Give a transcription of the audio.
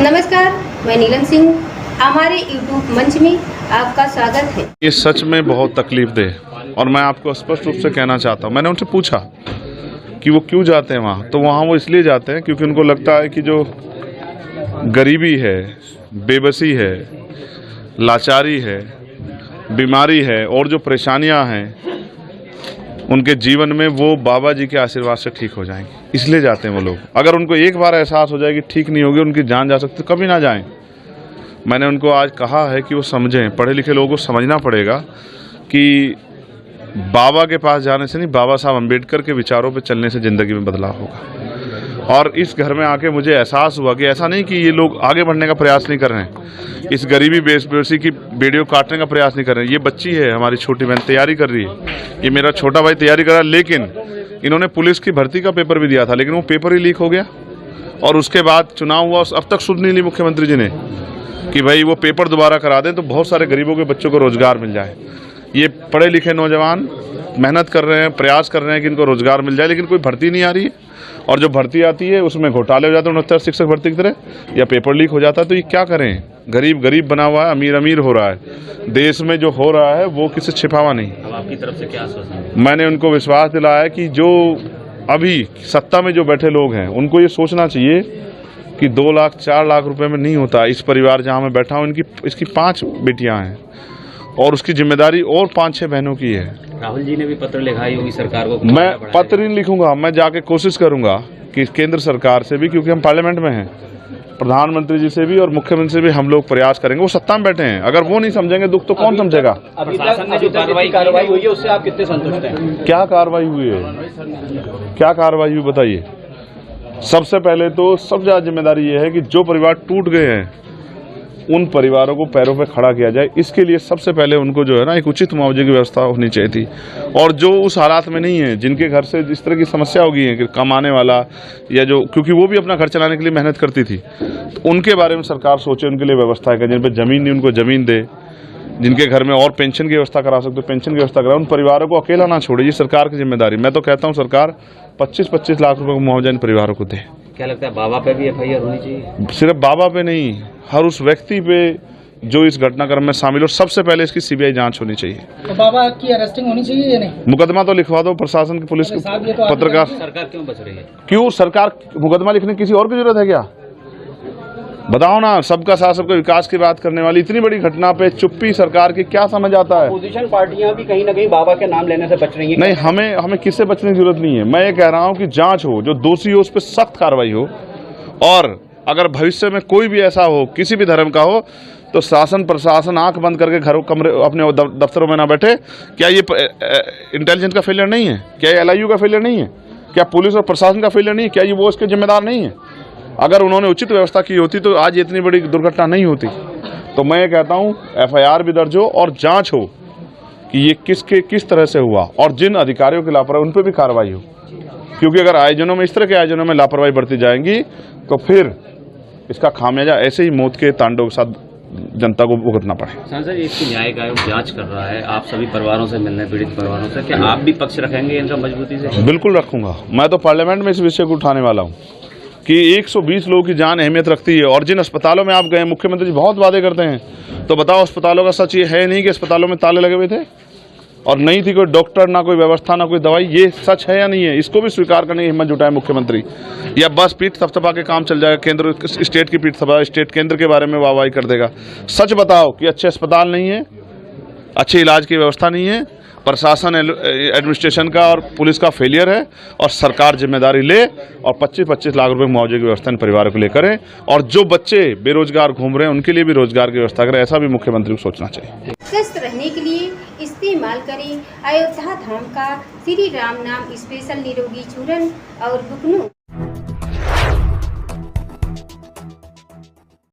नमस्कार, मैं नीलम सिंह। हमारे YouTube मंच में आपका स्वागत है। ये सच में बहुत तकलीफदेह और मैं आपको स्पष्ट रूप से कहना चाहता हूँ। मैंने उनसे पूछा कि वो क्यों जाते हैं वहाँ, तो वहाँ वो इसलिए जाते हैं क्योंकि उनको लगता है कि जो गरीबी है, बेबसी है, लाचारी है, बीमारी है और जो परेशानियाँ हैं उनके जीवन में, वो बाबा जी के आशीर्वाद से ठीक हो जाएंगी, इसलिए जाते हैं वो लोग। अगर उनको एक बार एहसास हो जाए कि ठीक नहीं होगी, उनकी जान जा सकती, तो कभी ना जाएं। मैंने उनको आज कहा है कि वो समझें, पढ़े लिखे लोगों को समझना पड़ेगा कि बाबा के पास जाने से नहीं, बाबा साहब अम्बेडकर के विचारों पे चलने से ज़िंदगी में बदलाव होगा। और इस घर में आके मुझे एहसास हुआ कि ऐसा नहीं कि ये लोग आगे बढ़ने का प्रयास नहीं कर रहे हैं, इस गरीबी बेबसी की बेड़ियों काटने का प्रयास नहीं कर रहे हैं। ये बच्ची है, हमारी छोटी बहन तैयारी कर रही है, ये मेरा छोटा भाई तैयारी कर रहा है, लेकिन इन्होंने पुलिस की भर्ती का पेपर भी दिया था, लेकिन वो पेपर ही लीक हो गया और उसके बाद चुनाव हुआ। अब तक सुध नहीं ली मुख्यमंत्री जी ने कि भाई वो पेपर दोबारा करा दें तो बहुत सारे गरीबों के बच्चों को रोजगार मिल जाए। ये पढ़े लिखे नौजवान मेहनत कर रहे हैं, प्रयास कर रहे हैं कि इनको रोजगार मिल जाए, लेकिन कोई भर्ती नहीं आ रही है। और जो भर्ती आती है उसमें घोटाले हो जाते हैं, 69 शिक्षक भर्ती की तरह, या पेपर लीक हो जाता है। तो ये क्या करें? गरीब गरीब बना हुआ है, अमीर अमीर हो रहा है। देश में जो हो रहा है वो किसी छिपावा नहीं। अब आपकी तरफ से क्या आश्वासन? मैंने उनको विश्वास दिलाया कि जो अभी सत्ता में जो बैठे लोग हैं उनको ये सोचना चाहिए कि 2 लाख 4 लाख रुपए में नहीं होता। इस परिवार जहाँ मैं बैठा हूँ, इसकी 5 बेटियाँ हैं और उसकी जिम्मेदारी और 5-6 बहनों की है। राहुल जी ने भी पत्र लिखाई होगी सरकार को। मैं पत्र नहीं लिखूंगा, मैं जाके कोशिश करूंगा कि केंद्र सरकार से भी, क्योंकि हम पार्लियामेंट में हैं, प्रधानमंत्री जी से भी और मुख्यमंत्री से भी हम लोग प्रयास करेंगे। वो सत्ता में बैठे हैं, अगर वो नहीं समझेंगे दुख तो कौन समझेगा? अभी शासन ने जो कार्रवाई हुई है उससे आप कितने संतुष्ट हैं? क्या कार्रवाई हुई है? क्या कार्रवाई हुई बताइए? सबसे पहले तो सबसे ज्यादा जिम्मेदारी ये है कि जो परिवार टूट गए हैं उन परिवारों को पैरों पे खड़ा किया जाए। इसके लिए सबसे पहले उनको जो है ना, एक उचित मुआवजे की व्यवस्था होनी चाहिए थी। और जो उस हालात में नहीं है, जिनके घर से इस तरह की समस्या हो गई है कि कमाने वाला, या जो, क्योंकि वो भी अपना घर चलाने के लिए मेहनत करती थी, तो उनके बारे में सरकार सोचे, उनके लिए व्यवस्था है। जिन पर जमीन नहीं उनको जमीन दे, जिनके घर में और पेंशन की व्यवस्था करा सकते पेंशन की व्यवस्था करा। उन परिवारों को अकेला ना छोड़े, ये सरकार की जिम्मेदारी। मैं तो कहता हूँ सरकार 25-25 लाख रुपए का मुआवजा इन परिवारों को दे। क्या लगता है बाबा पे भी FIR होनी चाहिए? सिर्फ बाबा पे नहीं, हर उस व्यक्ति पे जो इस घटनाक्रम में शामिल हो। सबसे पहले इसकी CBI जांच होनी चाहिए। तो बाबा की अरेस्टिंग होनी चाहिए या नहीं? मुकदमा तो लिखवा दो, प्रशासन की, पुलिस की, पत्रकार। सरकार क्यों बच रही है? क्यों सरकार मुकदमा लिखने किसी और की जरूरत है क्या? बताओ ना। सबका साथ सबका विकास की बात करने वाली इतनी बड़ी घटना पे चुप्पी सरकार की क्या समझ आता है? अपोजिशन पार्टियां भी कहीं ना कहीं बाबा के नाम लेने से बच रही हैं। नहीं, हमें किससे बचने की जरूरत नहीं है। मैं ये कह रहा हूँ कि जांच हो, जो दोषी हो उस पर सख्त कार्रवाई हो, और अगर भविष्य में कोई भी ऐसा हो, किसी भी धर्म का हो, तो शासन प्रशासन आंख बंद करके घरों कमरे अपने दफ्तरों में ना बैठे। क्या ये इंटेलिजेंस का फेलियर नहीं है? क्या ये LIU का फेलियर नहीं है? क्या पुलिस और प्रशासन का फेलियर नहीं है? क्या ये वो इसके जिम्मेदार नहीं है? अगर उन्होंने उचित व्यवस्था की होती तो आज इतनी बड़ी दुर्घटना नहीं होती। तो मैं ये कहता हूँ FIR भी दर्ज हो और जांच हो कि ये किस तरह से हुआ, और जिन अधिकारियों की लापरवाही उन पर भी कार्रवाई हो। क्योंकि अगर आयोजनों में, इस तरह के आयोजनों में लापरवाही बढ़ती जाएंगी तो फिर इसका खामियाजा ऐसे ही मौत के तांडव के साथ जनता को भुगतना पड़े। सांसद, इसकी न्यायिक आयोग जांच कर रहा है, आप सभी परिवारों से मिलने, पीड़ित परिवारों से, क्या आप भी पक्ष रखेंगे इनका मजबूती से? बिल्कुल रखूंगा। मैं तो पार्लियामेंट में इस विषय को उठाने वाला हूँ कि 120 लोगों की जान अहमियत रखती है। और जिन अस्पतालों में आप गए, मुख्यमंत्री जी बहुत वादे करते हैं, तो बताओ अस्पतालों का सच ये है नहीं कि अस्पतालों में ताले लगे हुए थे और नहीं थी कोई डॉक्टर, ना कोई व्यवस्था, ना कोई दवाई? ये सच है या नहीं है? इसको भी स्वीकार करने की हिम्मत जुटाए मुख्यमंत्री। या बस पीठ थपथपा के काम चल जाएगा, केंद्र स्टेट की पीठ थपा, स्टेट केंद्र के बारे में वाहवाही कर देगा। सच बताओ कि अच्छे अस्पताल नहीं है, अच्छे इलाज की व्यवस्था नहीं है, प्रशासन एडमिनिस्ट्रेशन का और पुलिस का फेलियर है, और सरकार जिम्मेदारी ले और 25-25 लाख रुपए मुआवजे की व्यवस्था इन परिवारों के लिए करें। और जो बच्चे बेरोजगार घूम रहे हैं उनके लिए भी रोजगार की व्यवस्था करें। ऐसा भी मुख्यमंत्री को सोचना चाहिए। स्वस्थ रहने के लिए इस्तेमाल करें अयोध्या धाम का श्री राम नाम स्पेशल निरोगी चूर्ण और बुकनू।